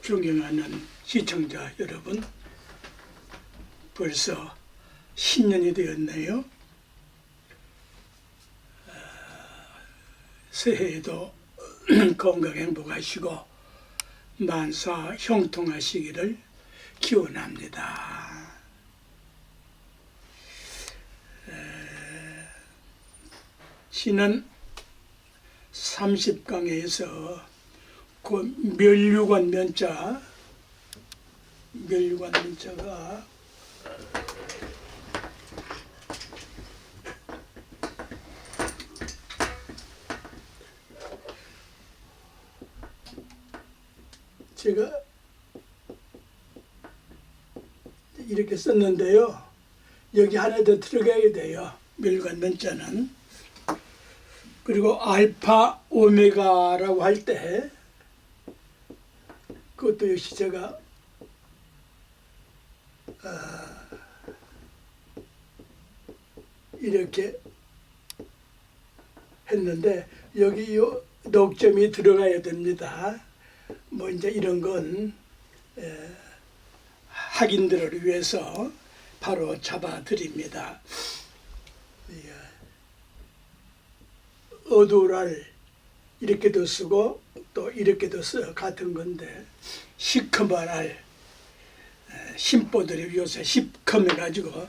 존경하는 시청자 여러분, 벌써 신년이 되었네요. 새해에도 건강 행복하시고 만사 형통하시기를 기원합니다. 지난 30강에서 그 멸류관 면자가 제가 이렇게 썼는데요. 여기 하나 더 들어가야 돼요. 멸류관 면자는. 그리고 알파 오메가라고 할 때 그것도 역시 제가 이렇게 했는데 여기 요 녹점이 들어가야 됩니다. 뭐 이제 이런 건 학인들을 위해서 바로 잡아 드립니다. 어두랄 이렇게도 쓰고 또 이렇게도 써 같은 건데 시커먼 심보들이 요새 시커매 가지고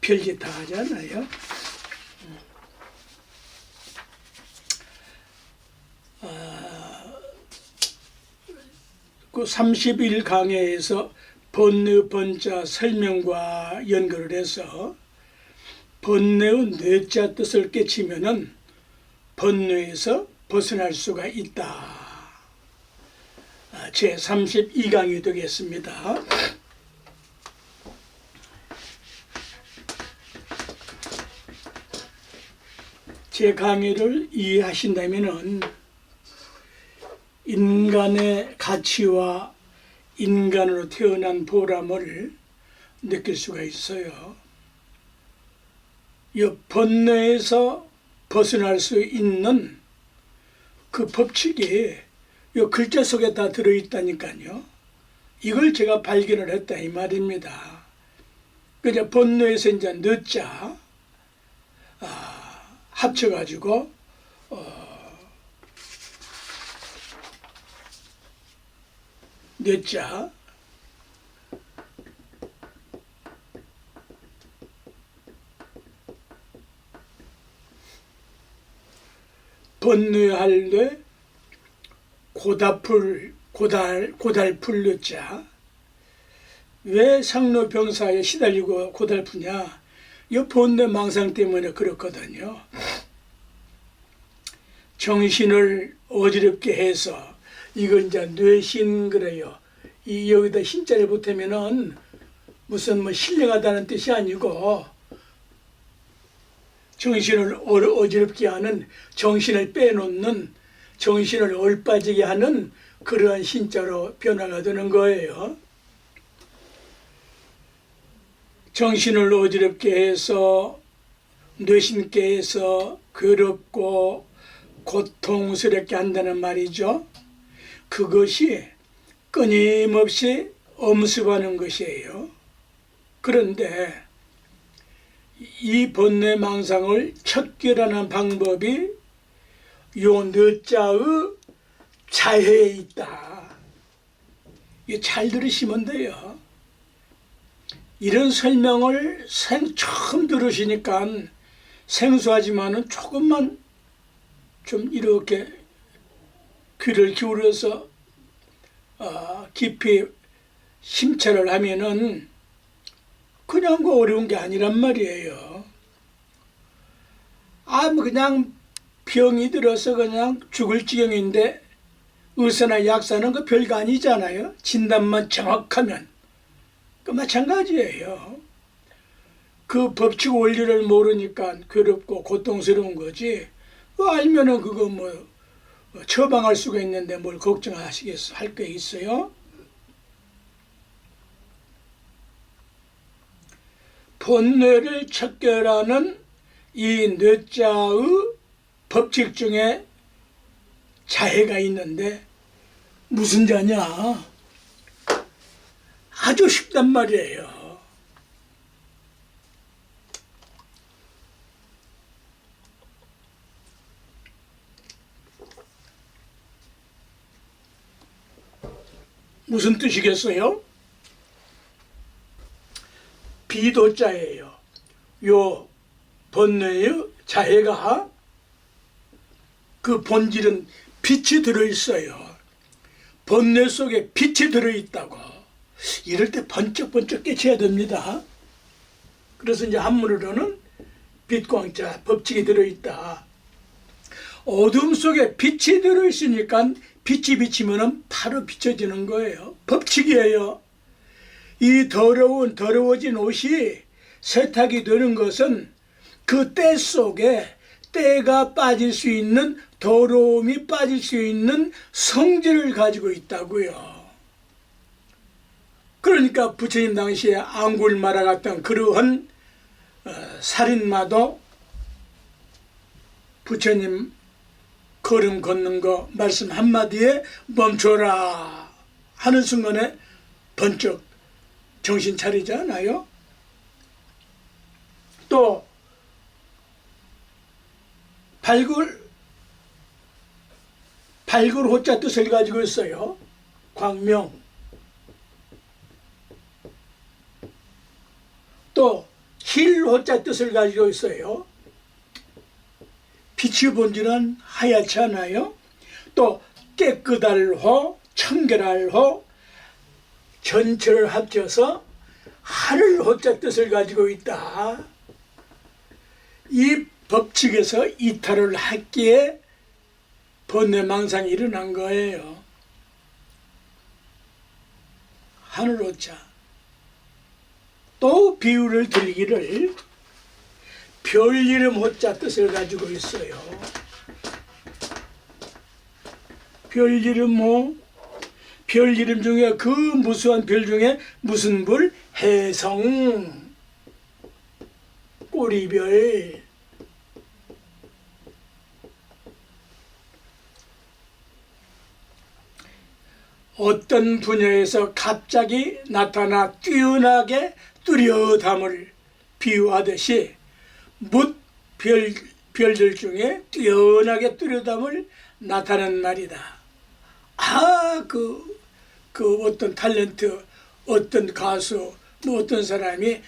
별짓 다 하잖아요. 그 31강에서 번뇌 번자 설명과 연결을 해서 번뇌의 뇌자 뜻을 깨치면은 번뇌에서 벗어날 수가 있다. 제 32강이 되겠습니다. 제 강의를 이해하신다면은 인간의 가치와 인간으로 태어난 보람을 느낄 수가 있어요. 이 번뇌에서 벗어날 수 있는 그 법칙이 이 글자 속에 다 들어있다니까요. 이걸 제가 발견을 했다 이 말입니다. 그냥 번뇌에서 이제 뇌자 합쳐가지고 뇌자 번뇌할 뇌 고달풀 뇌자. 왜 상노병사에 시달리고 고달프냐? 이 번뇌 망상 때문에 그렇거든요. 정신을 어지럽게 해서 이건 이제 뇌신 그래요. 이 여기다 신자를 보태면은 무슨 뭐 신령하다는 뜻이 아니고 정신을 어지럽게 하는, 정신을 빼놓는, 정신을 얼빠지게 하는 그러한 신자로 변화가 되는 거예요. 정신을 어지럽게 해서 뇌신께 해서 괴롭고 고통스럽게 한다는 말이죠. 그것이 끊임없이 엄습하는 것이에요. 그런데 이 번뇌 망상을 척결하는 방법이 요 뇌자의 자해에 있다. 이거 잘 들으시면 돼요. 이런 설명을 처음 들으시니까 생소하지만은 조금만 좀 이렇게 귀를 기울여서 깊이 심찰을 하면은 그냥 그 어려운 게 아니란 말이에요. 뭐 그냥 병이 들어서 그냥 죽을 지경인데 의사나 약사는 그 별거 아니잖아요. 진단만 정확하면. 그 마찬가지예요. 그 법칙 원리를 모르니까 괴롭고 고통스러운 거지. 알면은 그거 뭐 처방할 수가 있는데 뭘 걱정하시겠어? 할 게 있어요? 번뇌를 척결하는 이 뇌자의 법칙 중에 자해가 있는데 무슨 자냐? 아주 쉽단 말이에요. 무슨 뜻이겠어요? 비도자예요. 요 번뇌의 자해가 그 본질은 빛이 들어있어요. 번뇌 속에 빛이 들어있다고. 이럴 때 번쩍번쩍 깨쳐야 됩니다. 그래서 이제 한문으로는 빛광자, 법칙이 들어있다. 어둠 속에 빛이 들어있으니까 빛이 비치면 바로 비춰지는 거예요. 법칙이에요. 이 더러워진 옷이 세탁이 되는 것은 그 때 속에 때가 빠질 수 있는, 더러움이 빠질 수 있는 성질을 가지고 있다고요. 그러니까 부처님 당시에 앙굴마라 같던 그러한 살인마도 부처님 걸음 걷는 거 말씀 한마디에 멈춰라 하는 순간에 번쩍 정신 차리지 않아요? 또 발굴 호자 뜻을 가지고 있어요. 광명. 또 힐 호자 뜻을 가지고 있어요. 빛의 본질은 하얗지 않아요? 또 깨끗할 호, 청결할 호, 전체를 합쳐서 하늘 호자 뜻을 가지고 있다. 이 법칙에서 이탈을 했기에 번뇌망상이 일어난 거예요. 하늘 호자. 또 비유를 들기를 별 이름 호자 뜻을 가지고 있어요. 별 이름 별 이름 중에 그 무수한 별 중에 무슨 불? 해성, 꼬리별. 어떤 분야에서 갑자기 나타나 뛰어나게 뚜렷함을 비유하듯이 별들 중에 뛰어나게 뚜렷함을 나타낸 말이다. 그 어떤 탤런트, 어떤 가수, 어떤 사람이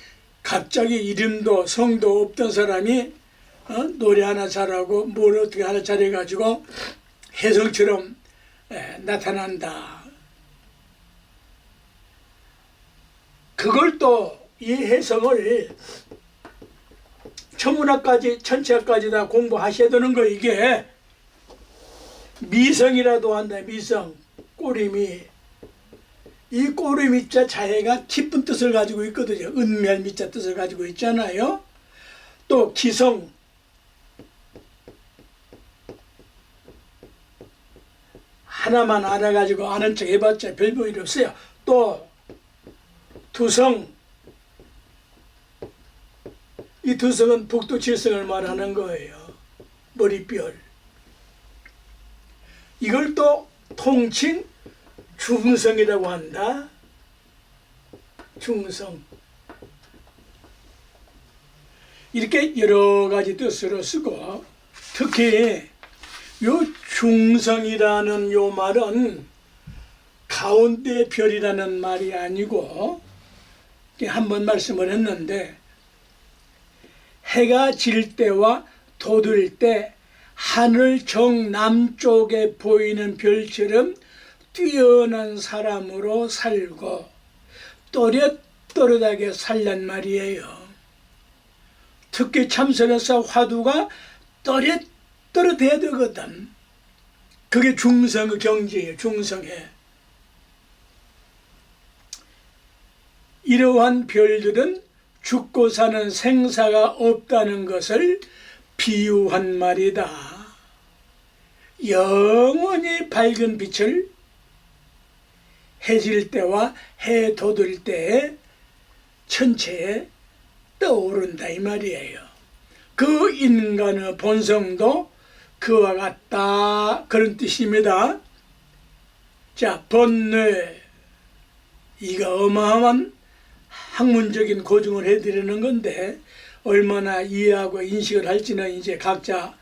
갑자기 이름도 성도 없던 사람이 노래 하나 잘하고 뭘 어떻게 하나 잘해가지고 혜성처럼 나타난다. 그걸 또 이 혜성을 천문학까지 천체학까지 다 공부하셔야 되는 거. 이게 미성이라도 한다. 미성, 꼬리미. 이 꼬리미자 자해가 깊은 뜻을 가지고 있거든요. 은멸미자 뜻을 가지고 있잖아요. 또 기성, 하나만 알아가지고 아는 척 해봤자 별 볼일 없어요. 또 두성, 이 두성은 북두칠성을 말하는 거예요. 머리별. 이걸 또 통칭 중성이라고 한다. 중성. 이렇게 여러 가지 뜻으로 쓰고, 특히 요 중성이라는 요 말은 가운데 별이라는 말이 아니고, 한번 말씀을 했는데, 해가 질 때와 돋을 때 하늘 정남쪽에 보이는 별처럼 뛰어난 사람으로 살고 또렷또렷하게 살란 말이에요. 특히 참선에서 화두가 또렷또렷해야 되거든. 그게 중성의 경지예요. 중성에. 이러한 별들은 죽고 사는 생사가 없다는 것을 비유한 말이다. 영원히 밝은 빛을 해질 때와 해 돋을 때에 천체에 떠오른다 이 말이에요. 그 인간의 본성도 그와 같다 그런 뜻입니다. 자, 번뇌 이거 어마어마한 학문적인 고증을 해드리는 건데 얼마나 이해하고 인식을 할지는 이제 각자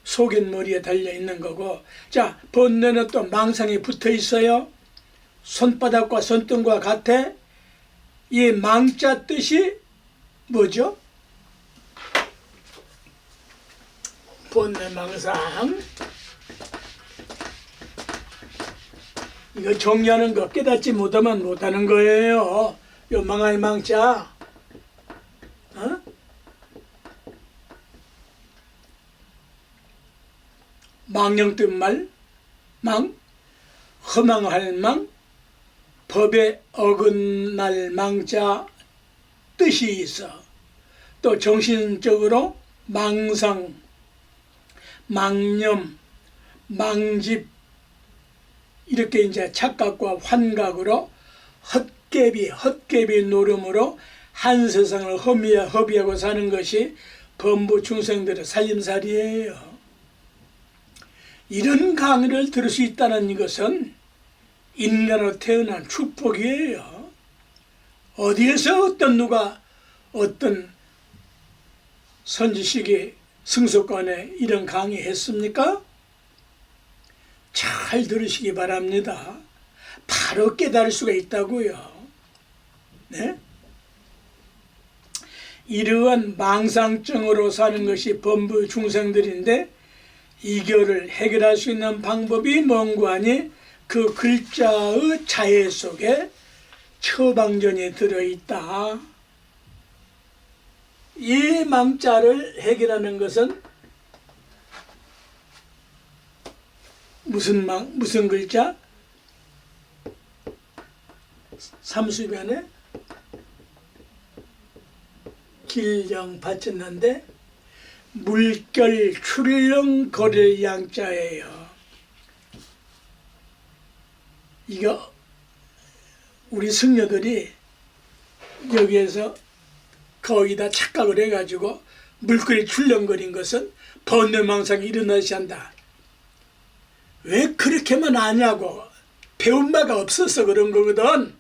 속갯머리에 달려있는 거고. 자, 번뇌는 또 망상이 붙어 있어요. 손바닥과 손등과 같아. 이 망자 뜻이 뭐죠? 번뇌 망상. 이거 정리하는 거 깨닫지 못하면 못하는 거예요. 요 망할 망자. 어? 망령 뜻말 망, 허망할 망, 법에 어긋날 망자 뜻이 있어. 또 정신적으로 망상, 망념, 망집 이렇게 이제 착각과 환각으로 헛개비 노름으로 한 세상을 허비하고 사는 것이 범부 중생들의 살림살이에요. 이런 강의를 들을 수 있다는 것은 인간으로 태어난 축복이에요. 어디에서 누가 어떤 선지식이 승소권에 이런 강의했습니까? 잘 들으시기 바랍니다. 바로 깨달을 수가 있다고요. 네? 이러한 망상증으로 사는 것이 범부 중생들인데 이거를 해결할 수 있는 방법이 뭔고 하니 그 글자의 자해 속에 처방전이 들어있다. 이 망자를 해결하는 것은 무슨 글자? 삼수변에 길령 받쳤는데 물결 출렁 거릴 양자예요. 이거 우리 승려들이 여기에서 거기다 착각을 해가지고 물결이 출렁거린 것은 번뇌망상이 일어나시 한다. 왜 그렇게만 아냐고. 배운 바가 없어서 그런 거거든.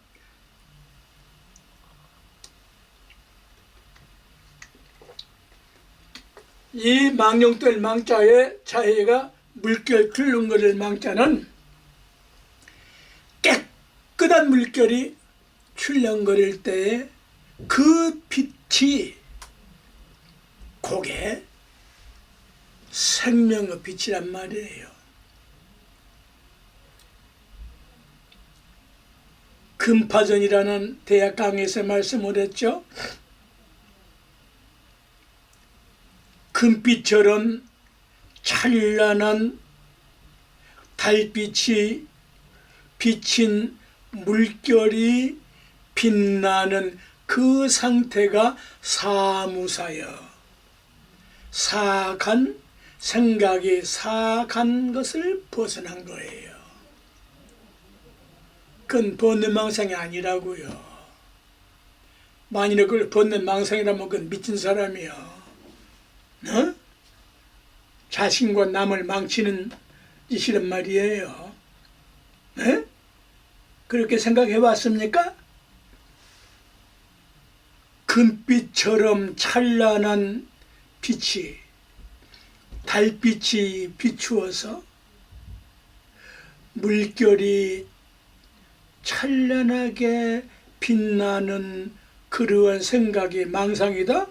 이 망령들 망자의 자해가 물결 출렁거릴 망자는 깨끗한 물결이 출렁거릴 때에 그 빛이 그게 생명의 빛이란 말이에요. 금파전이라는 대학 강의에서 말씀을 했죠. 금빛처럼 찬란한 달빛이 비친 물결이 빛나는 그 상태가 사무사여. 사악한 생각이 사악한 것을 벗어난 거예요. 그건 번뇌망상이 아니라고요. 만일에 그걸 번뇌망상이라면 그건 미친 사람이요. 어? 자신과 남을 망치는 짓이란 말이에요. 에? 그렇게 생각해 왔습니까? 금빛처럼 찬란한 빛이, 달빛이 비추어서 물결이 찬란하게 빛나는 그러한 생각이 망상이다?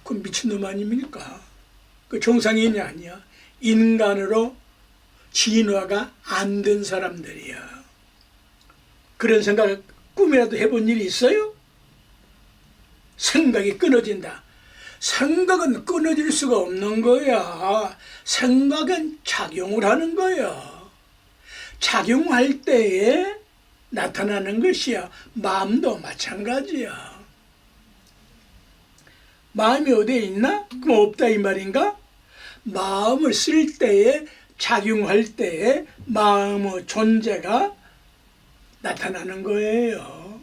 그건 미친놈 아닙니까? 그 정상인이 아니야. 인간으로 진화가 안 된 사람들이야. 그런 생각 꿈이라도 해본 일이 있어요? 생각이 끊어진다. 생각은 끊어질 수가 없는 거야. 생각은 작용을 하는 거야. 작용할 때에 나타나는 것이야. 마음도 마찬가지야. 마음이 어디에 있나? 그럼 없다 이 말인가? 마음을 쓸 때에, 작용할 때에 마음의 존재가 나타나는 거예요.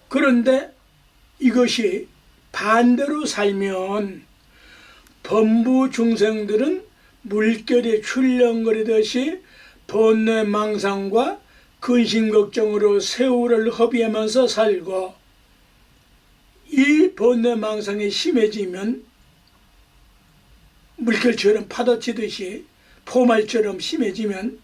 그런데 이것이 반대로 살면 범부 중생들은 물결이 출렁거리듯이 번뇌망상과 근심 걱정으로 세월을 허비하면서 살고 이 번뇌망상이 심해지면 물결처럼 파도치듯이 포말처럼 심해지면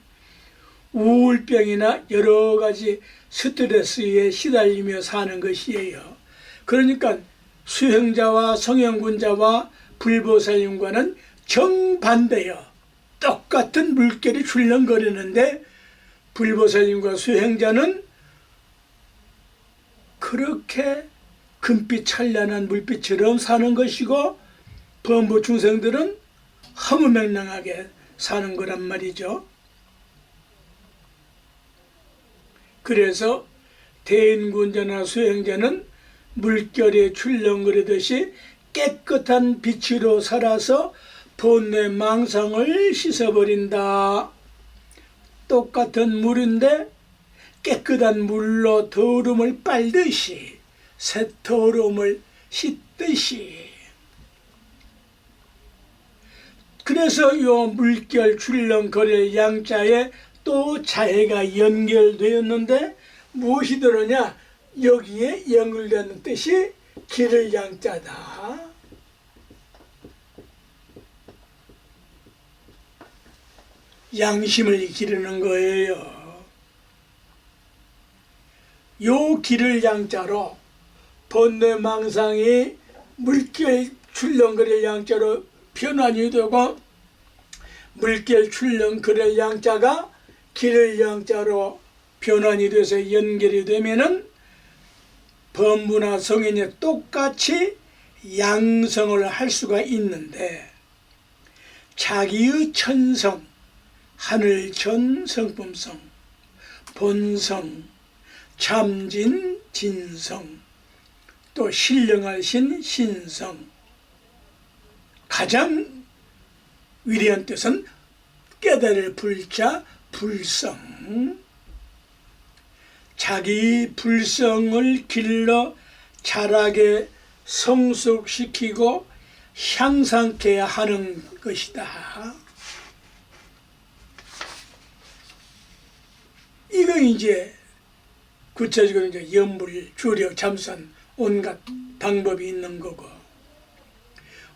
우울병이나 여러 가지 스트레스에 시달리며 사는 것이에요. 그러니까 수행자와 성현군자와 불보살님과는 정반대요. 똑같은 물결이 출렁거리는데 불보살님과 수행자는 그렇게 금빛 찬란한 물빛처럼 사는 것이고 범부 중생들은 허무맹랑하게 사는 거란 말이죠. 그래서 대인군자나 수행자는 물결에 출렁거리듯이 깨끗한 빛으로 살아서 번뇌 망상을 씻어버린다. 똑같은 물인데 깨끗한 물로 더러움을 빨듯이 새 더러움을 씻듯이. 그래서 요 물결 출렁거릴 양자에 또 자해가 연결되었는데 무엇이 들어냐? 여기에 연결되는 뜻이 기를 양자다. 양심을 기르는 거예요. 요 기를 양자로 번뇌망상이 물결 출렁거릴 양자로 변환이 되고 물결 출렁거릴 양자가 기를 양자로 변환이 돼서 연결이 되면은 범부나 성인이 똑같이 양성을 할 수가 있는데 자기의 천성, 하늘천 성품성, 본성, 참진 진성, 또 신령하신 신성, 가장 위대한 뜻은 깨달을 불자 불성, 자기 불성을 길러 자라게 성숙시키고 향상케 하는 것이다. 이거 이제 구체적으로 이제 염불, 주력, 참선 온갖 방법이 있는 거고,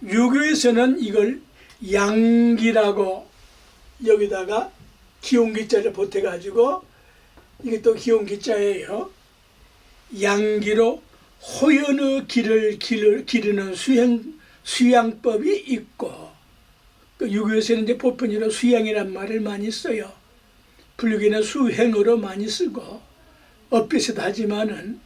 유교에서는 이걸 양기라고 여기다가 기온기자를 보태가지고 이게 또 기온기자예요. 양기로 호연의 길을 기르는 수양법이 있고, 그 유교에서는 이제 보편적으로 수양이란 말을 많이 써요. 불교에는 수행으로 많이 쓰고 엇비슷 하지만은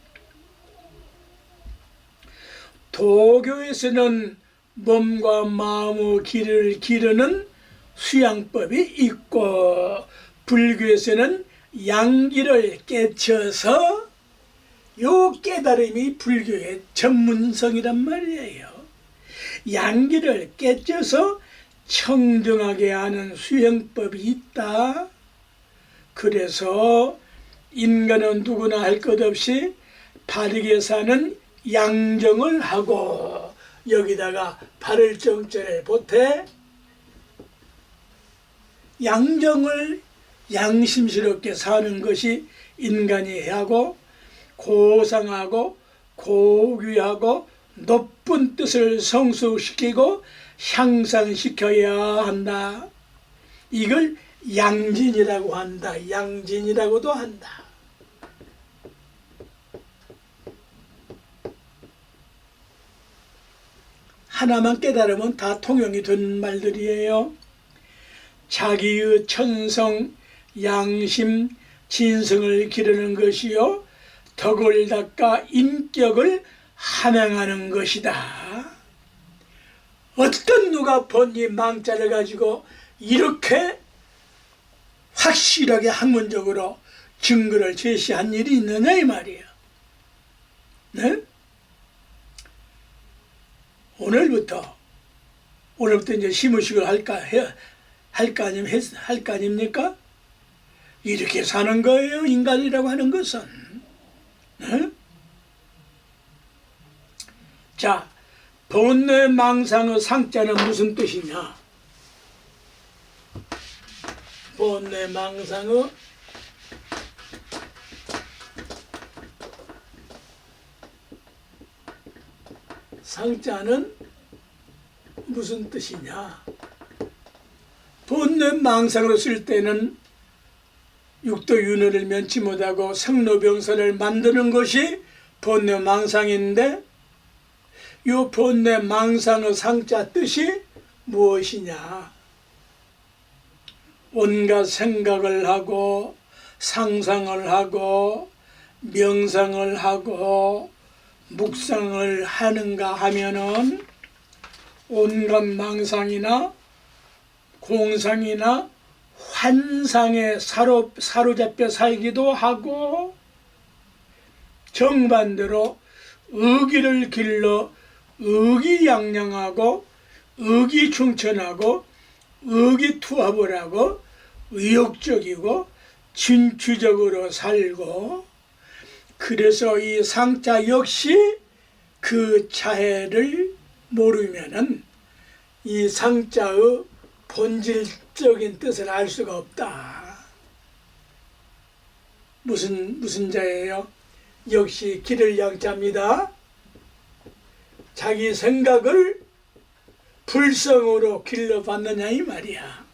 도교에서는 몸과 마음의 길을 기르는 수양법이 있고, 불교에서는 양기를 깨쳐서 요 깨달음이 불교의 전문성이란 말이에요. 양기를 깨쳐서 청정하게 하는 수행법이 있다. 그래서 인간은 누구나 할 것 없이 바르게 사는 양정을 하고 여기다가 바를 정자를 보태 양정을 양심스럽게 사는 것이 인간이 해야 하고, 고상하고 고귀하고 높은 뜻을 성숙시키고 향상시켜야 한다. 이걸 양진이라고 한다. 양진이라고도 한다. 하나만 깨달으면 다 통용이 된 말들이에요. 자기의 천성, 양심, 진성을 기르는 것이요, 덕을 닦아 인격을 함양하는 것이다. 어떤 누가 본 이 망자를 가지고 이렇게 확실하게 학문적으로 증거를 제시한 일이 있느냐 이 말이에요. 네? 오늘부터 이제 시무식을 할까 아닙니까? 이렇게 사는 거예요, 인간이라고 하는 것은. 네? 자, 번뇌망상의 상자는 무슨 뜻이냐? 번뇌망상의 상자는 무슨 뜻이냐? 본래 망상으로 쓸 때는 육도윤회를 면치 못하고 생로병사를 만드는 것이 본래 망상인데, 이 본래 망상의 상자 뜻이 무엇이냐? 온갖 생각을 하고 상상을 하고 명상을 하고 묵상을 하는가 하면은 온갖 망상이나 공상이나 환상에 사로잡혀 살기도 하고, 정반대로 의기를 길러 의기양양하고 의기충천하고 의기투합을 하고 의욕적이고 진취적으로 살고, 그래서 이 상자 역시 그 자해를 모르면은 이 상자의 본질적인 뜻을 알 수가 없다. 무슨 자예요? 역시 기를 양자입니다. 자기 생각을 불성으로 길러봤느냐 이 말이야.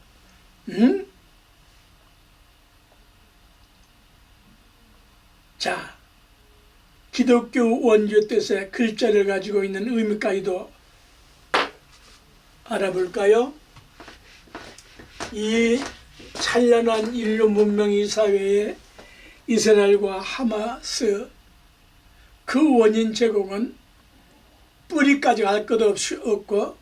응? 자, 기독교 원조 뜻의 글자를 가지고 있는 의미까지도 알아볼까요? 이 찬란한 인류 문명의 사회에 이스라엘과 하마스, 그 원인 제공은 뿌리까지 알 것 없이 없고,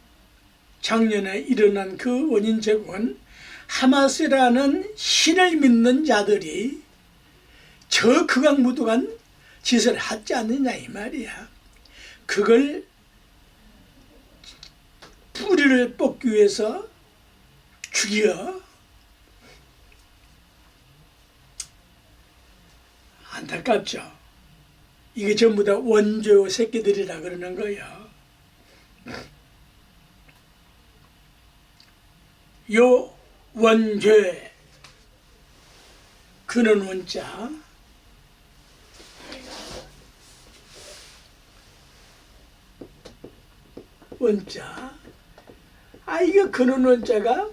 작년에 일어난 그 원인 제공은 하마스라는 신을 믿는 자들이 저 극악무도한 짓을 하지 않느냐 이 말이야. 그걸 뿌리를 뽑기 위해서 죽여. 안타깝죠. 이게 전부 다 원조 새끼들이라 그러는 거예요. 요 원죄, 근원 원자, 원자, 이거 근원 원자가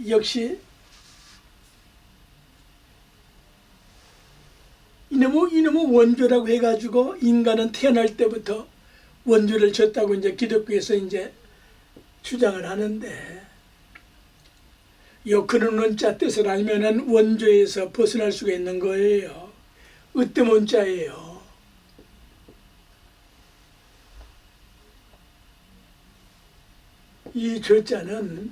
역시 이놈의 원조라고 해가지고 인간은 태어날 때부터 원조를 졌다고 이제 기독교에서 이제 주장을 하는데, 요 근원 원자 뜻을 알면은 원조에서 벗어날 수가 있는 거예요. 으뜸 원자예요. 이 조자는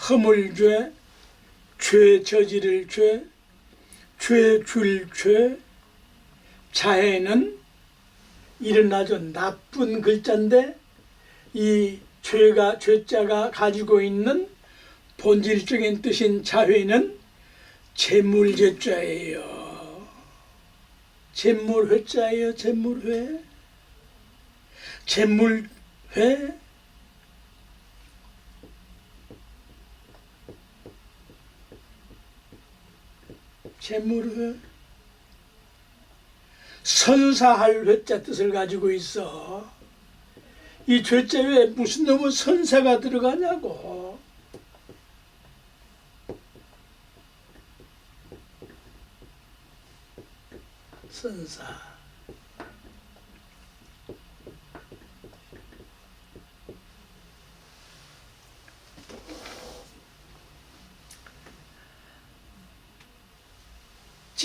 허물죄, 죄 저지를 죄, 죄 줄 죄, 자해는 이런 아주 나쁜 글자인데, 이 죄자가 가지고 있는 본질적인 뜻인 자회는 재물죄자예요. 재물회자예요. 재물회. 재물회. 재물회. 선사할 회자 뜻을 가지고 있어. 이 죄자에 무슨 놈의 선사가 들어가냐고. 선사.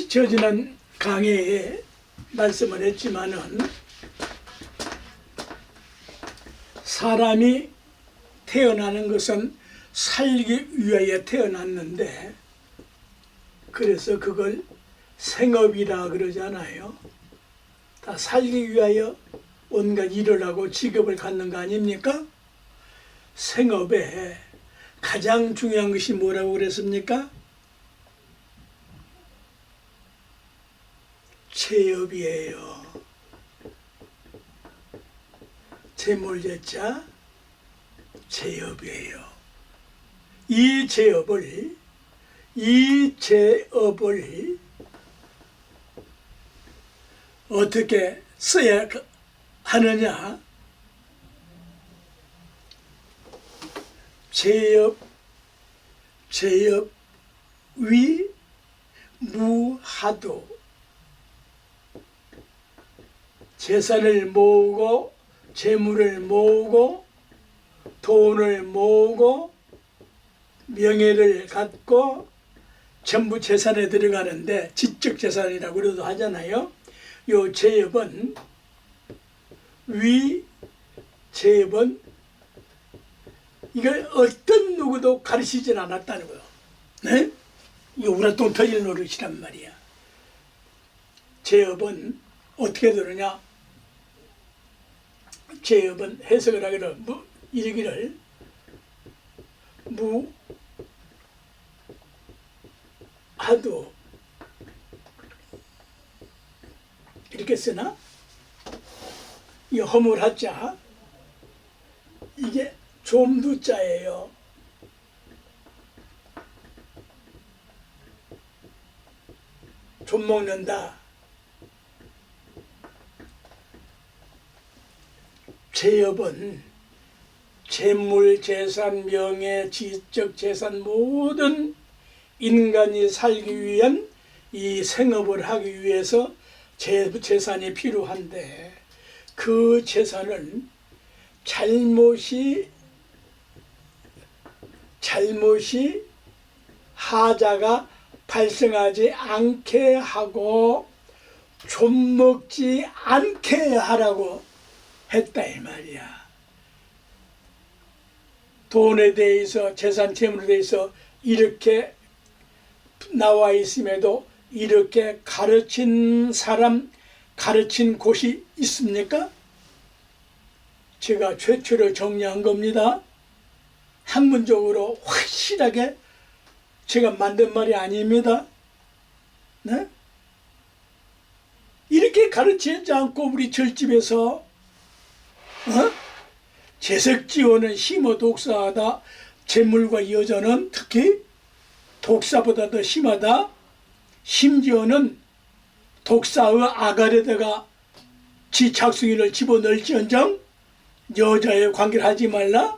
지난 강의에 말씀을 했지만은, 사람이 태어나는 것은 살기 위하여 태어났는데, 그래서 그걸 생업이라 그러잖아요. 다 살기 위하여 온갖 일을 하고 직업을 갖는 거 아닙니까? 생업에 가장 중요한 것이 뭐라고 그랬습니까? 체업이에요. 재물제자 체업이에요. 이 제업을 어떻게 써야 하느냐? 제엽 위 무하도. 재산을 모으고 재물을 모으고 돈을 모으고 명예를 갖고 전부 재산에 들어가는데 지적 재산이라고 그래도 하잖아요. 요 제업은 제업은 이걸 어떤 누구도 가르치진 않았다는 거예요. 네? 이거 우리가 돈 터질 노릇이란 말이야. 제업은 어떻게 들으냐? 제업은 해석을 하기를 이르기를 무하도 이렇게 쓰나? 이 허물하자 이게 좀두자예요. 좀 먹는다. 제업은 재물, 재산, 명예, 지적 재산 모든 인간이 살기 위한 이 생업을 하기 위해서 재산이 필요한데 그 재산을 잘못이 하자가 발생하지 않게 하고 좀 먹지 않게 하라고 했다 이 말이야. 돈에 대해서 재산 재물에 대해서 이렇게 나와 있음에도 이렇게 가르친 사람, 가르친 곳이 있습니까? 제가 최초로 정리한 겁니다. 학문적으로 확실하게 제가 만든 말이 아닙니다. 네? 이렇게 가르치지 않고 우리 절집에서 재석지원은 심어 독사하다. 재물과 여자는 특히 독사보다 더 심하다. 심지어는 독사의 아가레다가 지 착숭이를 집어넣을지언정 여자의 관계를 하지 말라.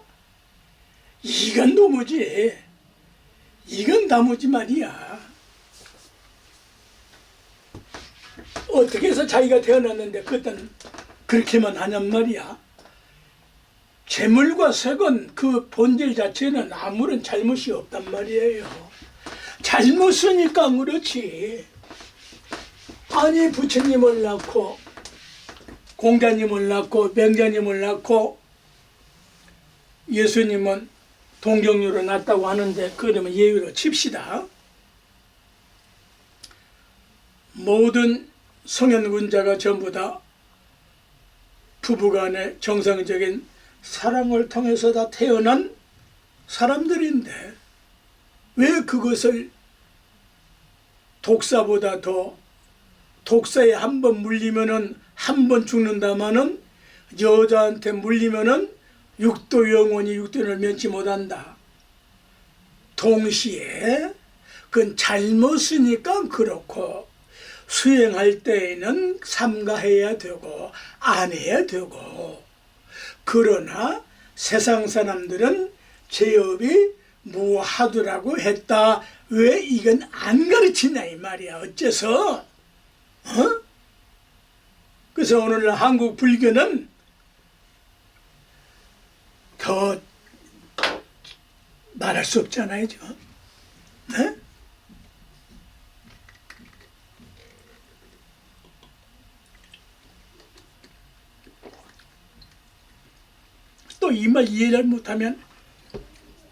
이건 너무지. 이건 나무지 말이야. 어떻게 해서 자기가 태어났는데 그땐 그렇게만 하냔 말이야. 재물과 색은 그 본질 자체는 아무런 잘못이 없단 말이에요. 잘못이니까 그렇지. 아니 부처님을 낳고 공자님을 낳고 명자님을 낳고 예수님은 동경유로 낳았다고 하는데 그러면 예외로 칩시다. 모든 성현군자가 전부 다 부부간의 정상적인 사랑을 통해서 다 태어난 사람들인데 왜 그것을 독사보다 더 독사에 한 번 물리면은 한 번 죽는다마는 여자한테 물리면은 육도 영원히 육도를 면치 못한다. 동시에 그건 잘못이니까 그렇고 수행할 때에는 삼가해야 되고 안 해야 되고 그러나 세상 사람들은 제업이 무하도라고 했다. 왜 이건 안 가르치냐 이 말이야. 어째서? 그래서 오늘날 한국 불교는 더 말할 수 없잖아요. 네? 또 이 말 이해를 못하면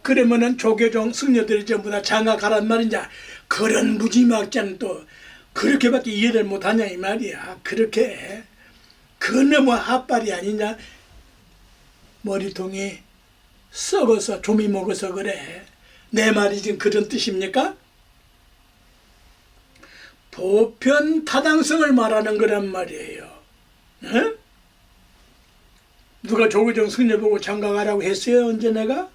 그러면은 조계종 승려들이 전부 다 장악하란 말이냐. 그런 무지막지한 또 그렇게밖에 이해를 못하냐 이 말이야. 그렇게 그건 너무 핫발이 아니냐. 머리통이 썩어서 좀이 먹어서 그래. 내 말이 지금 그런 뜻입니까? 보편 타당성을 말하는 거란 말이에요. 네? 누가 조계종 승려 보고 장가가라고 했어요? 언제 내가?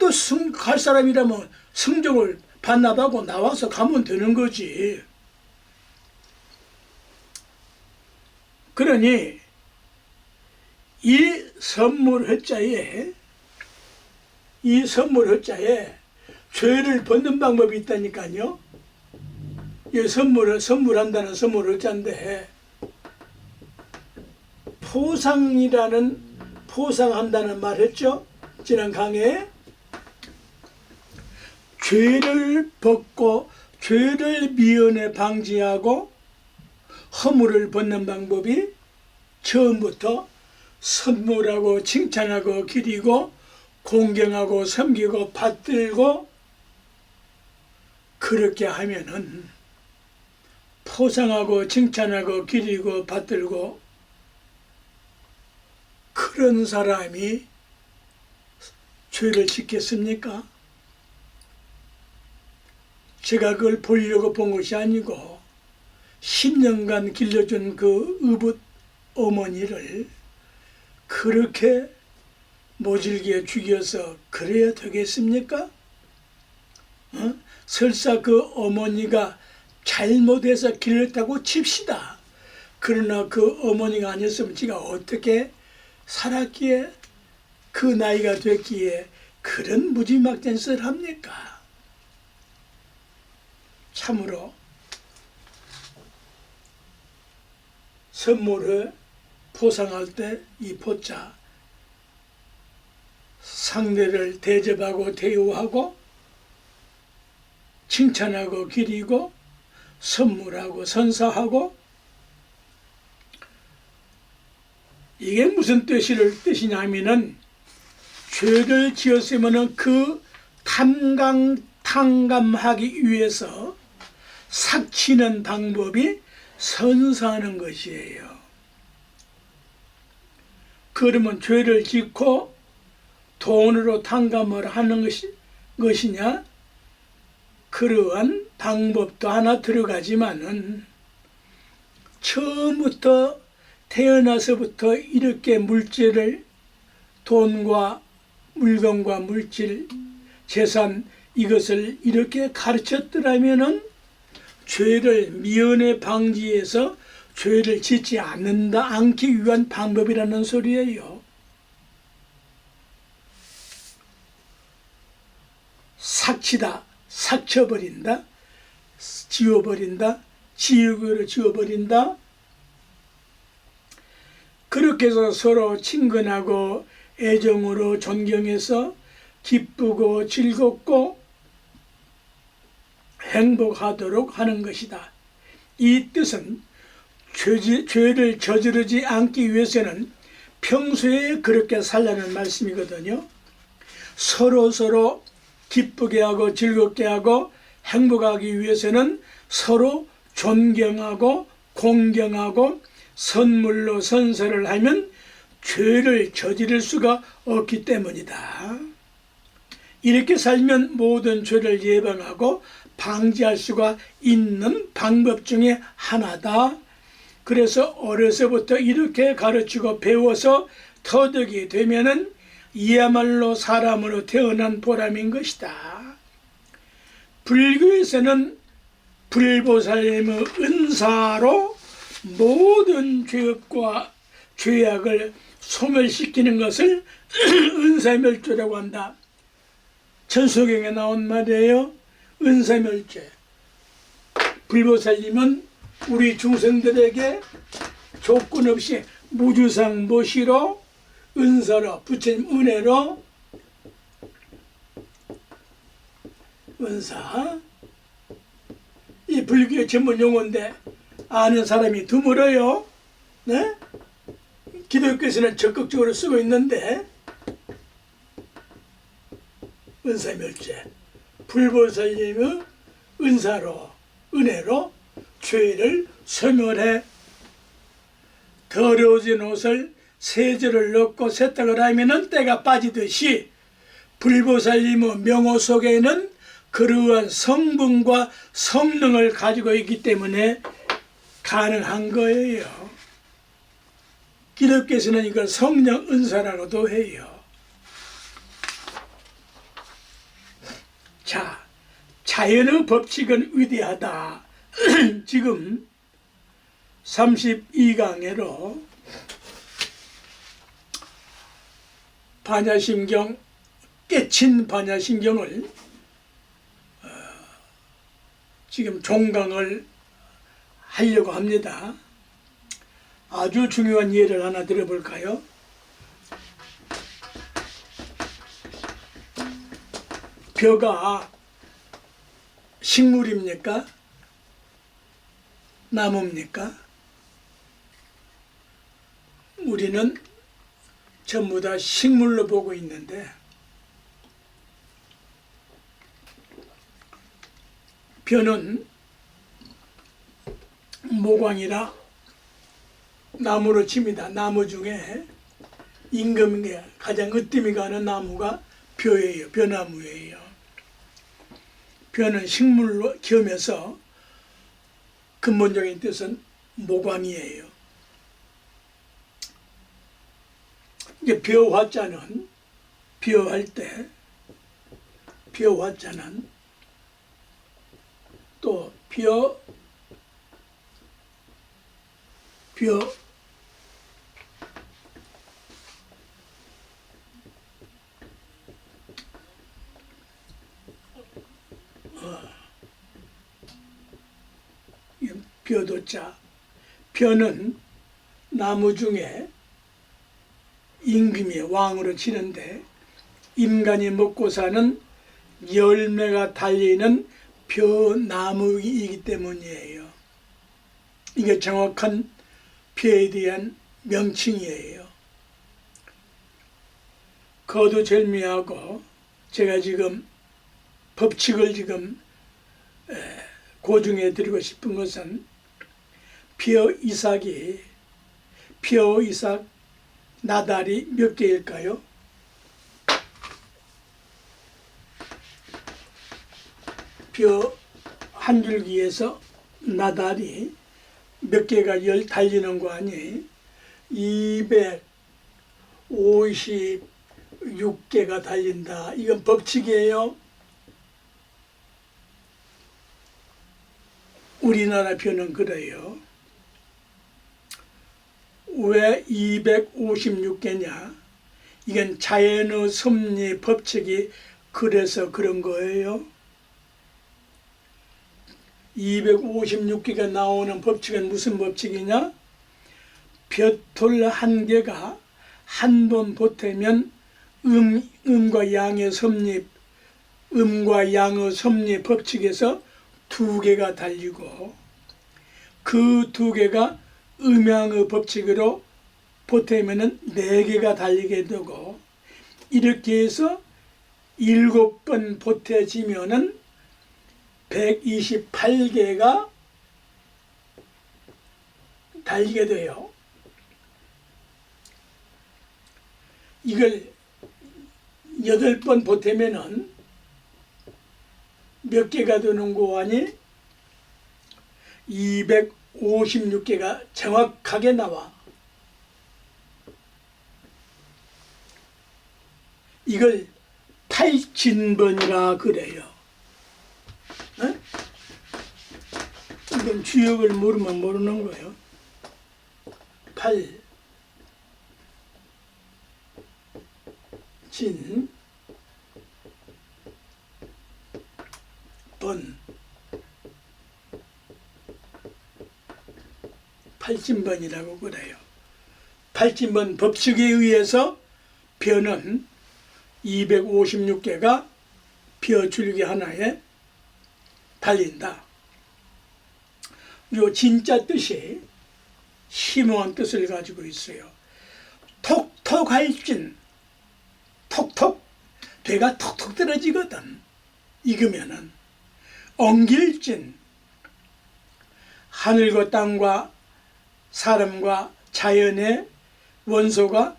또 갈 사람이라면 성적을 반납하고 나와서 가면 되는 거지. 그러니 이 선물 회자에 죄를 벗는 방법이 있다니까요. 이 선물한다는 선물 회자인데, 포상한다는 말 했죠? 지난 강의에. 죄를 벗고 죄를 미연에 방지하고 허물을 벗는 방법이 처음부터 선물하고 칭찬하고 기리고 공경하고 섬기고 받들고, 그렇게 하면은 포상하고 칭찬하고 기리고 받들고 그런 사람이 죄를 짓겠습니까? 제가 그걸 보려고 본 것이 아니고 10년간 길러준 그 의붓 어머니를 그렇게 모질게 죽여서 그래야 되겠습니까? 설사 그 어머니가 잘못해서 길렀다고 칩시다. 그러나 그 어머니가 아니었으면 제가 어떻게 살았기에, 그 나이가 됐기에 그런 무지막지한 짓을 합니까? 참으로 선물을 포상할 때 이 포자, 상대를 대접하고 대우하고 칭찬하고 기리고 선물하고 선사하고, 이게 무슨 뜻이냐 하면은, 죄를 지었으면은 그 탕감하기 위해서 삭치는 방법이 선사하는 것이에요. 그러면 죄를 짓고 돈으로 탕감을 하는 것이냐? 그러한 방법도 하나 들어가지만은, 처음부터 태어나서부터 이렇게 물질을, 돈과 물건과 물질, 재산, 이것을 이렇게 가르쳤더라면은 죄를 미연에 방지해서 죄를 짓지 않기 위한 방법이라는 소리예요. 삭치다, 삭혀버린다, 지워버린다, 지우개로 지워버린다. 그렇게 해서 서로 친근하고 애정으로 존경해서 기쁘고 즐겁고 행복하도록 하는 것이다. 이 뜻은 죄를 저지르지 않기 위해서는 평소에 그렇게 살라는 말씀이거든요. 서로 기쁘게 하고 즐겁게 하고 행복하기 위해서는 서로 존경하고 공경하고 선물로 선서를 하면 죄를 저지를 수가 없기 때문이다. 이렇게 살면 모든 죄를 예방하고 방지할 수가 있는 방법 중에 하나다. 그래서 어려서부터 이렇게 가르치고 배워서 터득이 되면은 이야말로 사람으로 태어난 보람인 것이다. 불교에서는 불보살님의 은사로 모든 죄업과 죄악을 소멸시키는 것을 은사멸조라고 한다. 천수경에 나온 말이에요. 은사멸조. 불보살님은 우리 중생들에게 조건 없이 무주상 모시로, 은사로, 부처님 은혜로, 은사, 이 불교의 전문 용어인데 아는 사람이 드물어요. 네? 기독교에서는 적극적으로 쓰고 있는데, 은사멸조, 불보살님의 은사로, 은혜로 죄를 소멸해 더러워진 옷을 세제를 넣고 세탁을 하면은 때가 빠지듯이 불보살님의 명호 속에는 그러한 성분과 성능을 가지고 있기 때문에 가능한 거예요. 기독교에서는 이걸 성령 은사라고도 해요. 자, 자연의 법칙은 위대하다. 지금 32강으로 반야심경, 깨친 반야심경을 지금 종강을 하려고 합니다. 아주 중요한 예를 하나 들어볼까요? 벼가 식물입니까? 나무입니까? 우리는 전부 다 식물로 보고 있는데 벼는 모광이라 나무로 칩니다. 나무 중에 임금에 가장 으뜸이 가는 나무가 벼예요. 벼나무예요. 벼는 식물로 겸해서 근본적인 뜻은 모광이에요. 이제 벼화자는 벼할 때 벼화자는 또 벼 벼도자. 벼는 나무 중에 임금이 왕으로 치는데 인간이 먹고 사는 열매가 달리는 벼나무이기 때문이에요. 이게 정확한 벼에 대한 명칭이에요. 거두절미하고 제가 지금 법칙을 지금 고증해 드리고 싶은 것은 벼 이삭 나달이 몇 개일까요? 벼 한 줄기에서 나달이 몇 개가 달리는 거 아니? 256개가 달린다. 이건 법칙이에요. 우리나라 벼는 그래요. 왜 256개냐? 이건 자연의 섭리 법칙이 그래서 그런 거예요. 256개가 나오는 법칙은 무슨 법칙이냐? 벼톨 한 개가 한 번 보태면 음과 양의 섭리 법칙에서 두 개가 달리고 그 두 개가 음양의 법칙으로 보태면은 네 개가 달리게 되고 이렇게 해서 7번 보태지면은 128개가 달리게 돼요. 이걸 8번 보태면은 몇 개가 되는 거 아니? 256개가 정확하게 나와. 이걸 팔진번이라 그래요. 어? 이건 주역을 모르면 모르는 거예요. 팔진 번 팔진번이라고 그래요. 팔진번 법칙에 의해서 벼는 256개가 벼줄기 하나에 달린다. 요 진짜 뜻이 심오한 뜻을 가지고 있어요. 톡톡할진, 톡톡, 배가 톡톡 떨어지거든. 익으면은. 엉길진, 하늘과 땅과 사람과 자연의 원소가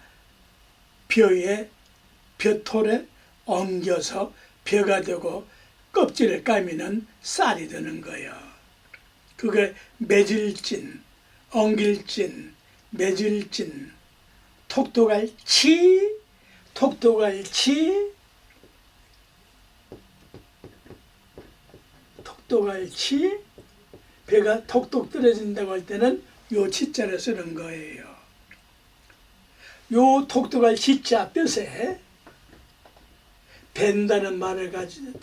벼톨에 엉겨서 벼가 되고 껍질을 까면은 쌀이 되는 거예요. 그게 맺을진, 엉길진, 맺을진, 톡톡할치, 톡톡할치, 톡톡할치, 배가 톡톡 떨어진다고 할 때는 요 치자를 쓰는 거예요. 요 톡톡할 치자 뜻에 벤다는 말을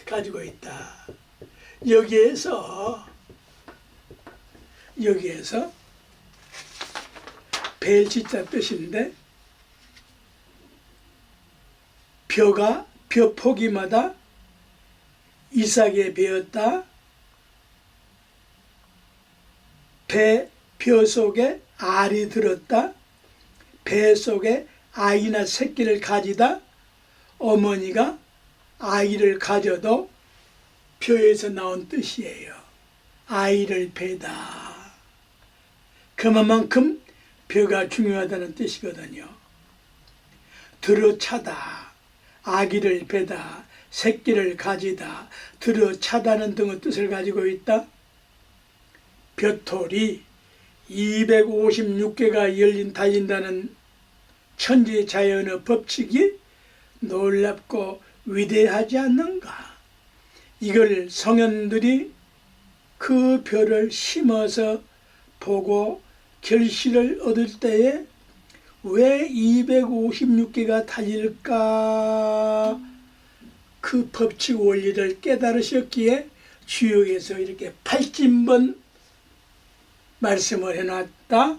가지고 있다. 여기에서 벨 치자 뜻인데, 벼가 벼 포기마다 이삭에 베었다. 벼 속에 알이 들었다. 배 속에 아이나 새끼를 가지다. 어머니가 아이를 가져도 벼에서 나온 뜻이에요. 아이를 베다. 그만큼 벼가 중요하다는 뜻이거든요. 들어차다, 아기를 베다, 새끼를 가지다, 들어차다는 등의 뜻을 가지고 있다. 벼톨이 256개가 달린다는 천지자연의 법칙이 놀랍고 위대하지 않는가? 이걸 성현들이 그 벼를 심어서 보고 결실을 얻을 때에 왜 256개가 달릴까? 그 법칙 원리를 깨달으셨기에 주역에서 이렇게 80번 말씀을 해놨다.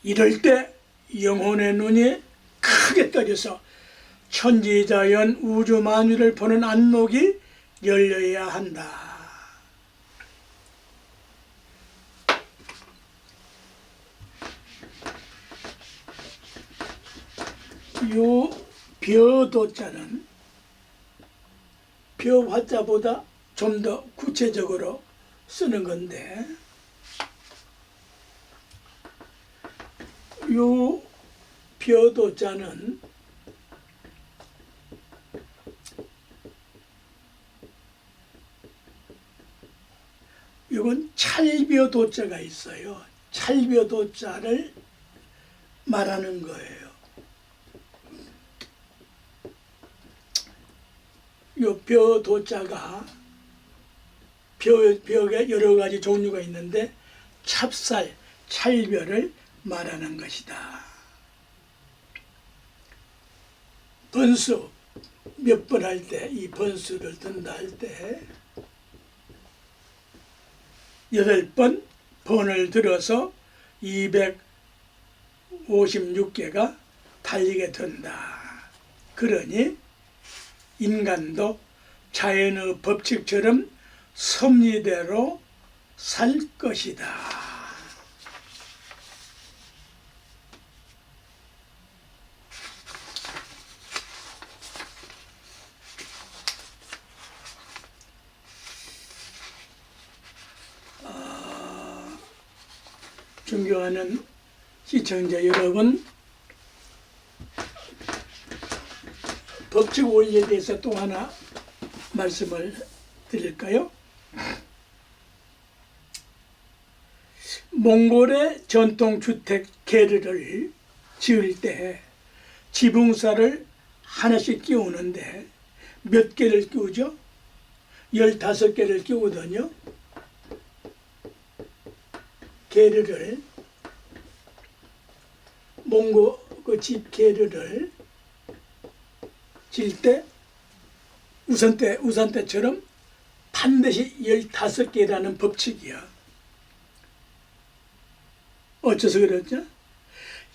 이럴 때 영혼의 눈이 크게 떠져서 천지자연 우주 만유를 보는 안목이 열려야 한다. 요 벼도자는 벼 화자보다 좀 더 구체적으로 쓰는 건데, 요 벼도자는 이건 찰벼도자가 있어요. 찰벼도자를 말하는 거예요. 요 벼도자가 벼가 여러 가지 종류가 있는데 찹쌀, 찰벼를 말하는 것이다. 번수 몇 번 할 때, 이 번수를 든다 할 때 8번 번을 들어서 256개가 달리게 된다. 그러니 인간도 자연의 법칙처럼 섭리대로 살 것이다. 존경하는 시청자 여러분, 법칙 원리에 대해서 또 하나 말씀을 드릴까요? 몽골의 전통주택 게르를 지을 때 지붕살을 하나씩 끼우는데 몇 개를 끼우죠? 15개를 끼우거든요. 게르를, 몽고 그 집 게르를 질 때 우산대처럼 반드시 15개라는 법칙이야. 어째서 그랬죠?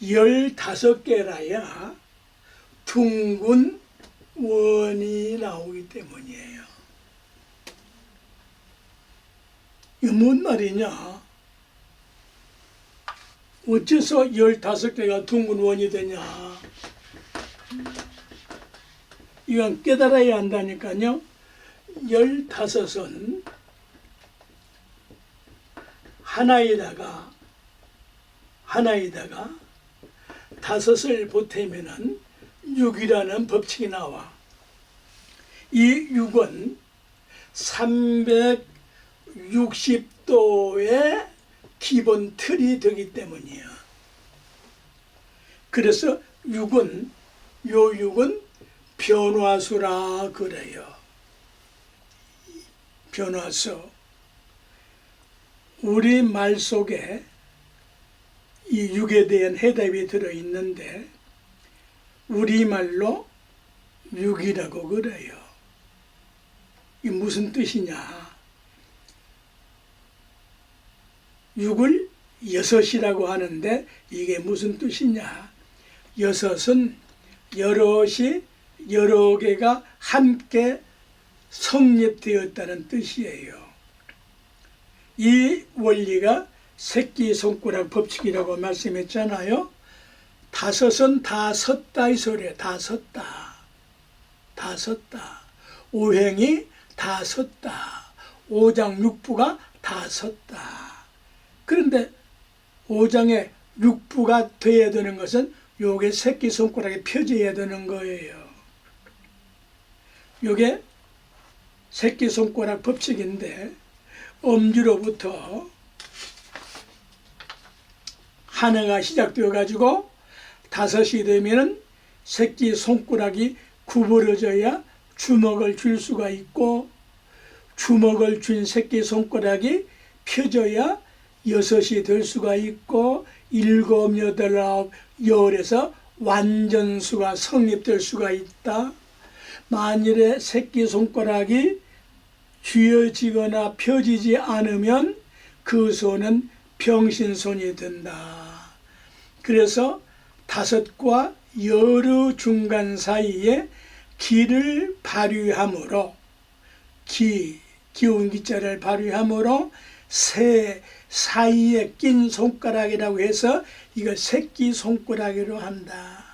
15개라야 둥근 원이 나오기 때문이에요. 이게 뭔 말이냐? 어째서 15개가 둥근 원이 되냐? 이건 깨달아야 한다니까요. 15은 하나에다가 5을 보태면은 6이라는 법칙이 나와. 이 6은 360도의 기본 틀이 되기 때문이야. 그래서 6은 변화수라 그래요. 변화서. 우리 말 속에 이 육에 대한 해답이 들어있는데 우리말로 육이라고 그래요. 이게 무슨 뜻이냐? 육을 여섯이라고 하는데 이게 무슨 뜻이냐? 여섯은 여럿이 여러 개가 함께 성립되었다는 뜻이에요. 이 원리가 새끼손가락 법칙이라고 말씀했잖아요. 다섯은 다 섰다 이 소리예요. 다 섰다. 다 섰다. 오행이 다 섰다. 오장육부가 다 섰다. 그런데 오장에 육부가 돼야 되는 것은 요게 새끼손가락에 펴져야 되는 거예요. 요게 새끼손가락 법칙인데 엄지로부터 하나가 시작되어 가지고 다섯이 되면은 새끼손가락이 구부러져야 주먹을 줄 수가 있고 주먹을 쥔 새끼손가락이 펴져야 여섯이 될 수가 있고 일곱, 여덟, 아홉, 열에서 완전수가 성립될 수가 있다. 만일에 새끼손가락이 쥐어지거나 펴지지 않으면 그 손은 병신손이 된다. 그래서 다섯과 열의 중간 사이에 기를 발휘함으로 기운 기자를 발휘함으로 새 사이에 낀 손가락이라고 해서 이걸 새끼손가락으로 한다.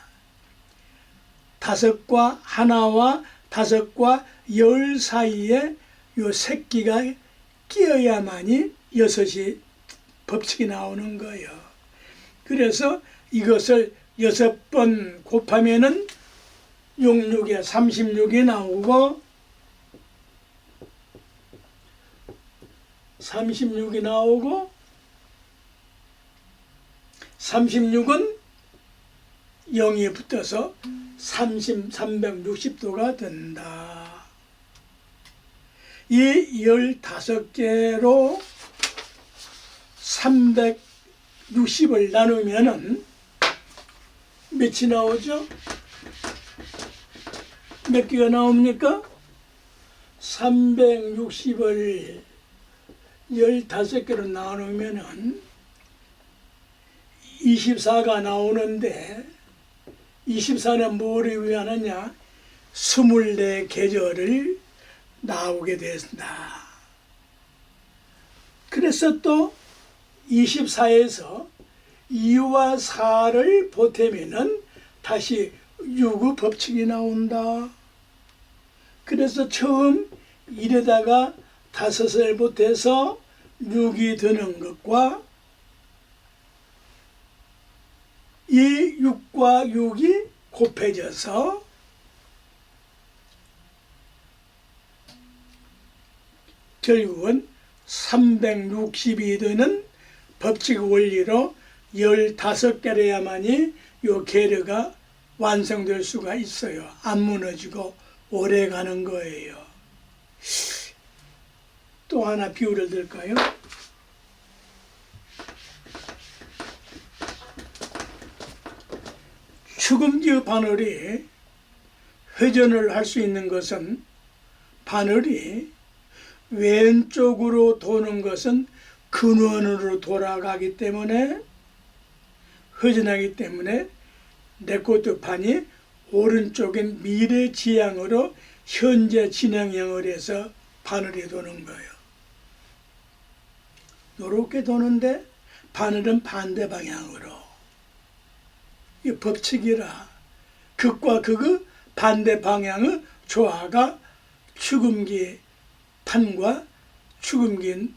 다섯과 하나와 다섯과 열 사이에 요 새끼가 끼어야만이 여섯이 법칙이 나오는 거예요. 그래서 이것을 6번 곱하면은 66에 36이 나오고 36이 나오고 36은 0이 붙어서 360도가 된다. 이 15개로 360을 나누면은 몇이 나오죠? 몇 개가 나옵니까? 360을 15개로 나누면은 24가 나오는데 24는 뭐를 위하느냐? 24계절을 나오게 된다. 그래서 또 24에서 2와 4를 보태면은 다시 6의 법칙이 나온다. 그래서 처음 1에다가 5을 보태서 6이 드는 것과 이 6과 6이 곱해져서 결국은 360이 되는 법칙 원리로 15개래야만이 요 계류가 완성될 수가 있어요. 안 무너지고 오래 가는 거예요. 또 하나 비유를 들까요? 축음기 바늘이 회전을 할 수 있는 것은 바늘이 왼쪽으로 도는 것은 근원으로 돌아가기 때문에 회전하기 때문에 네코트판이 오른쪽엔 미래지향으로 현재 진행형을 해서 바늘이 도는 거예요. 이렇게 도는데 바늘은 반대 방향으로. 이 법칙이라 극과 극의 반대 방향의 조화가 축음기 판과 축음기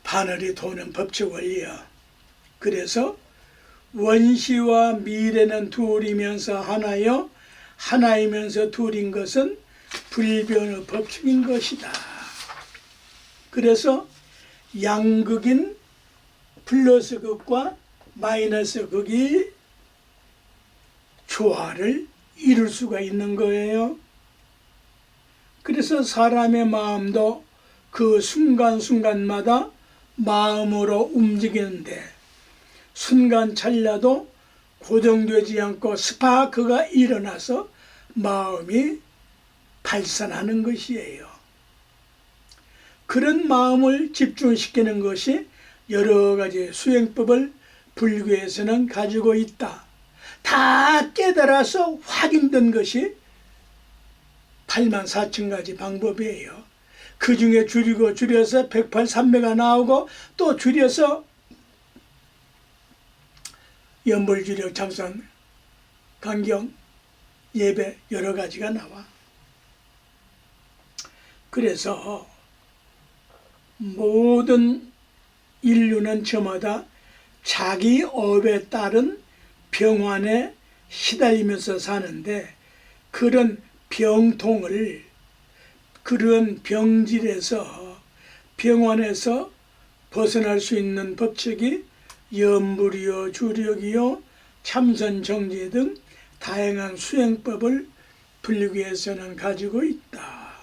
바늘이 도는 법칙 원리야. 그래서 원시와 미래는 둘이면서 하나요, 하나이면서 둘인 것은 불변의 법칙인 것이다. 그래서 양극인 플러스 극과 마이너스 극이 조화를 이룰 수가 있는 거예요. 그래서 사람의 마음도 그 순간순간마다 마음으로 움직이는데 순간 찰나도 고정되지 않고 스파크가 일어나서 마음이 발산하는 것이에요. 그런 마음을 집중시키는 것이 여러 가지 수행법을 불교에서는 가지고 있다. 다 깨달아서 확인된 것이 84,000가지 방법이에요. 그 중에 줄여서 108,300가 나오고 또 줄여서 연불주력, 참선, 강경, 예배 여러 가지가 나와. 그래서 모든 인류는 저마다 자기 업에 따른 병환에 시달리면서 사는데 그런 병통을 그런 병질에서 병환에서 벗어날 수 있는 법칙이 연불이요 주력이요 참선정지 등 다양한 수행법을 불교에서는 가지고 있다.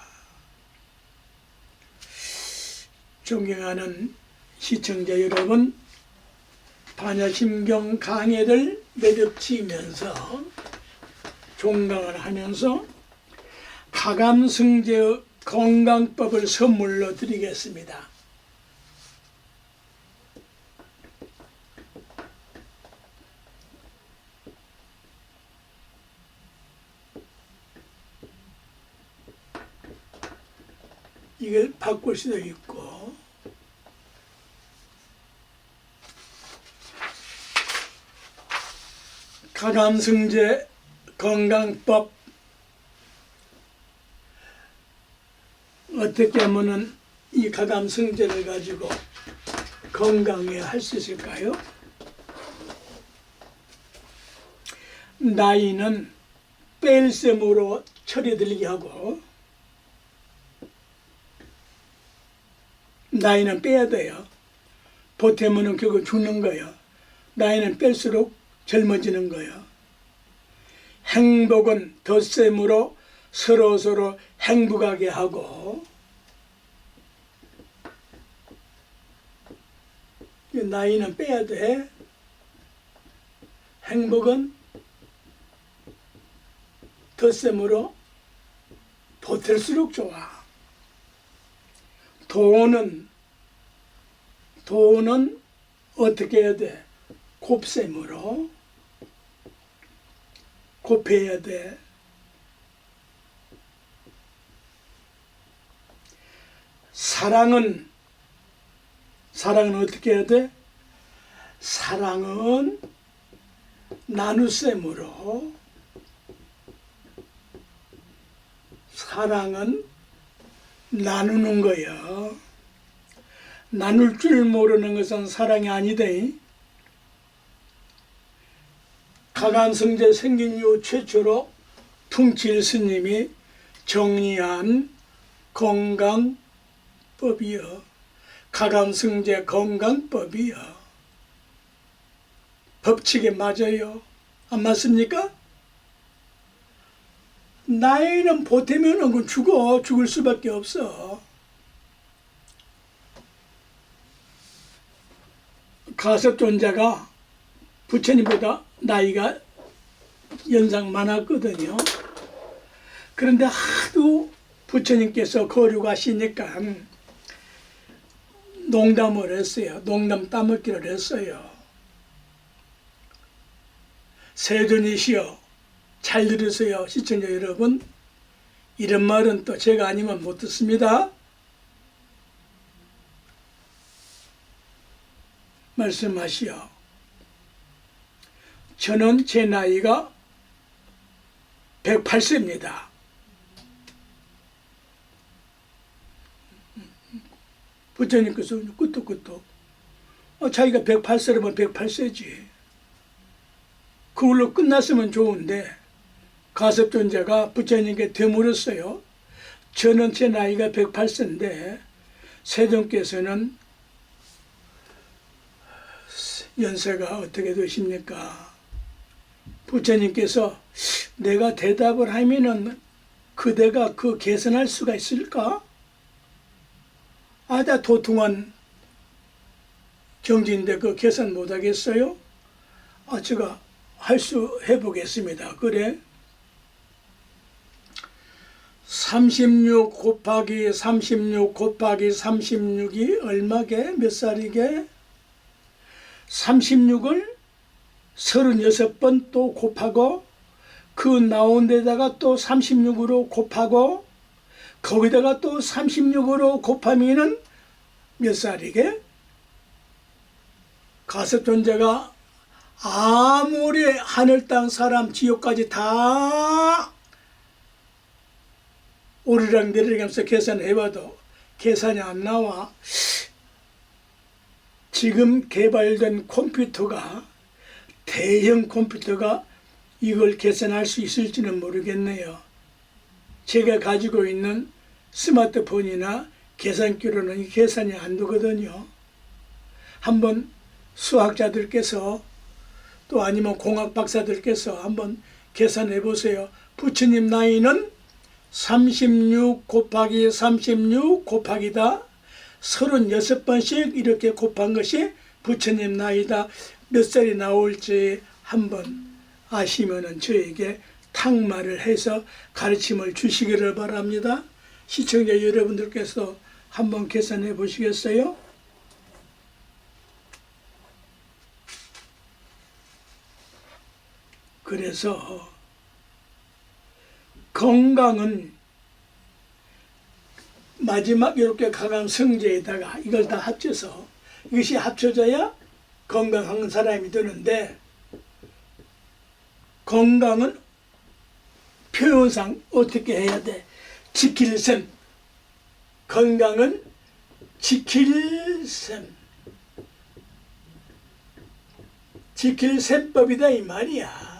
존경하는 시청자 여러분, 반야심경 강의를 매듭지으면서 종강을 하면서 가감승제의 건강법을 선물로 드리겠습니다. 이걸 바꿀 수도 있고 가감승제 건강법 어떻게 하면은 이 가감승제를 가지고 건강에 할 수 있을까요? 나이는 뺄셈으로 처리들게 하고 나이는 빼야 돼요. 보태면은 결국 죽는 거예요. 나이는 뺄수록 젊어지는 거예요. 행복은 덧셈으로 서로서로 행복하게 하고 나이는 빼야 돼. 행복은 덧셈으로 보탤수록 좋아. 돈은 어떻게 해야 돼? 곱셈으로 곱해야 돼. 사랑은 어떻게 해야 돼? 사랑은 나눗셈으로 사랑은 나누는 거예요. 나눌 줄 모르는 것은 사랑이 아니다. 가감승제 생긴 이후 최초로 퉁칠 스님이 정리한 건강법이요. 가감승제 건강법이요. 법칙에 맞아요. 안 맞습니까? 나이는 보태면은 죽을 수밖에 없어. 가섭존자가 부처님보다 나이가 연상 많았거든요. 그런데 하도 부처님께서 거류가시니까 농담을 했어요. 농담 따먹기를 했어요. 세존이시여, 잘 들으세요. 시청자 여러분, 이런 말은 또 제가 아니면 못 듣습니다. 말씀하시오. 저는 제 나이가 108세입니다. 부처님께서 끄떡끄떡 자기가 108세라면 108세지. 그걸로 끝났으면 좋은데 가섭존자가 부처님께 되물었어요. 저는 제 나이가 108세인데 세존께서는 연세가 어떻게 되십니까? 부처님께서 내가 대답을 하면은 그대가 그 개선할 수가 있을까? 아다 도통한 경지인데 그 개선 못하겠어요? 제가 해보겠습니다. 그래. 36 곱하기 36 곱하기 36이 얼마게? 몇 살이게? 36을 36번 또 곱하고 그 나온 데다가 또 36으로 곱하고 거기다가 또 36으로 곱하면은 몇 살이게? 가섭존재가 아무리 하늘 땅 사람 지옥까지 다 오르락 내리락하면서 계산해봐도 계산이 안 나와. 지금 개발된 컴퓨터가, 대형 컴퓨터가 이걸 계산할 수 있을지는 모르겠네요. 제가 가지고 있는 스마트폰이나 계산기로는 이 계산이 안 되거든요. 한번 수학자들께서 또 아니면 공학 박사들께서 한번 계산해 보세요. 부처님 나이는 36 곱하기 36 곱하기다. 36번씩 이렇게 곱한 것이 부처님 나이다. 몇 살이 나올지 한번 아시면은 저에게 탁말을 해서 가르침을 주시기를 바랍니다. 시청자 여러분들께서 한번 계산해 보시겠어요? 그래서 건강은 마지막 이렇게 강한 성제에다가 이걸 다 합쳐서 이것이 합쳐져야 건강한 사람이 되는데, 건강은 표현상 어떻게 해야 돼? 지킬셈. 건강은 지킬셈. 지킬셈법이다 이 말이야.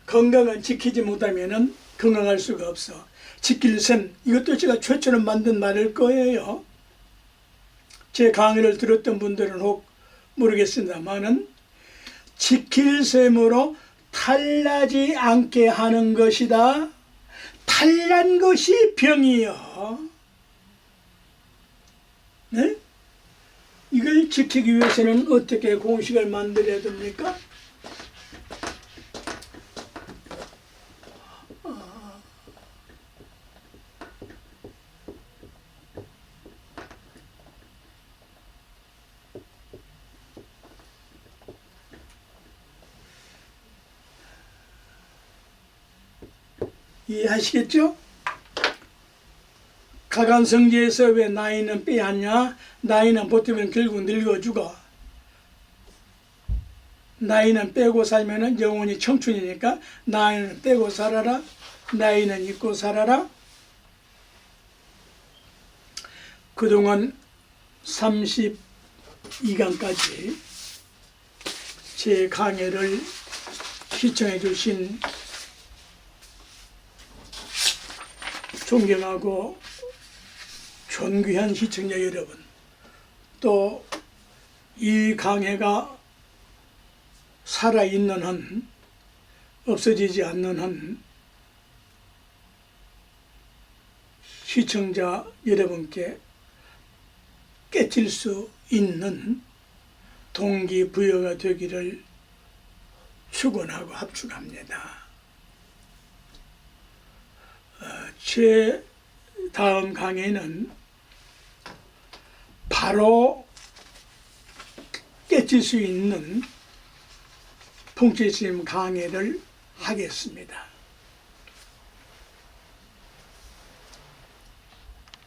건강은 지키지 못하면 건강할 수가 없어. 지킬셈, 이것도 제가 최초로 만든 말일 거예요. 제 강의를 들었던 분들은 혹 모르겠습니다만은 지킬셈으로 탈나지 않게 하는 것이다. 탈난 것이 병이요. 네? 이걸 지키기 위해서는 어떻게 공식을 만들어야 됩니까? 이해하시겠죠? 가간성제에서 왜 나이는 빼앗냐? 나이는 보태면 결국 늙어 죽어. 나이는 빼고 살면 영원히 청춘이니까 나이는 빼고 살아라. 나이는 잊고 살아라. 그동안 32강까지 제 강의를 시청해 주신 존경하고 존귀한 시청자 여러분, 또 이 강해가 살아있는 한, 없어지지 않는 한 시청자 여러분께 깨칠 수 있는 동기부여가 되기를 축원하고 합축합니다. 제 다음 강의는 바로 깨칠 수 있는 통치심 강의를 하겠습니다.